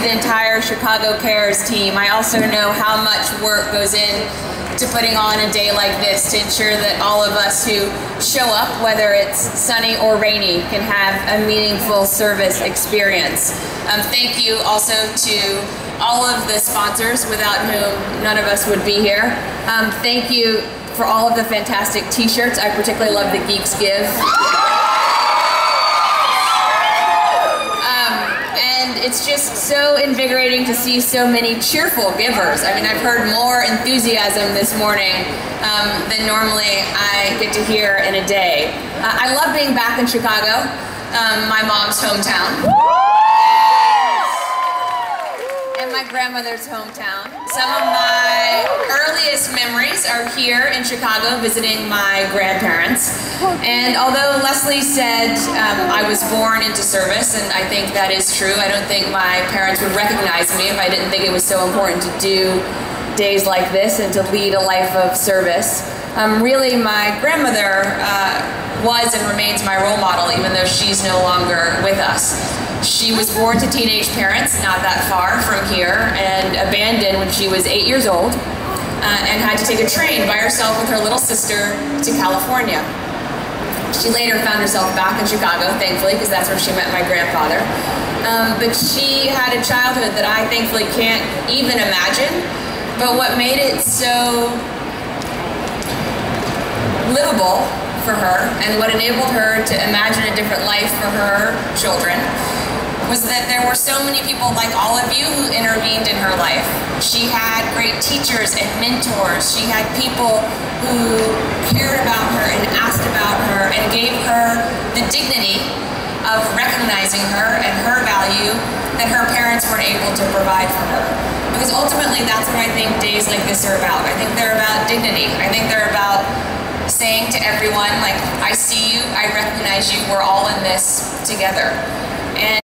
The entire Chicago Cares team. I also know how much work goes in to putting on a day like this to ensure that all of us who show up, whether it's sunny or rainy, can have a meaningful service experience. Thank you also to all of the sponsors without whom none of us would be here. Thank you for all of the fantastic t-shirts. I particularly love the Geeks Give. It's just so invigorating to see so many cheerful givers. I mean, I've heard more enthusiasm this morning than normally I get to hear in a day. I love being back in Chicago, my mom's hometown, and my grandmother's hometown. Some of my earliest memories are here in Chicago visiting my grandparents. And although Leslie said I was born into service, and I think that is true, I don't think my parents would recognize me if I didn't think it was so important to do days like this and to lead a life of service. Really, my grandmother was and remains my role model, even though she's no longer with us. She was born to teenage parents not that far from here and abandoned when she was 8 years old and had to take a train by herself with her little sister to California. She later found herself back in Chicago, thankfully, because that's where she met my grandfather. But she had a childhood that I thankfully can't even imagine, but what made it so livable for her and what enabled her to imagine a different life for her children was that there were so many people like all of you who intervened in her life. She had great teachers and mentors. She had people who cared about her and asked about her and gave her the dignity of recognizing her and her value that her parents weren't able to provide for her. Because ultimately that's what I think days like this are about. I think they're about dignity. I think they're about saying to everyone, like, I see you, I recognize you, we're all in this together.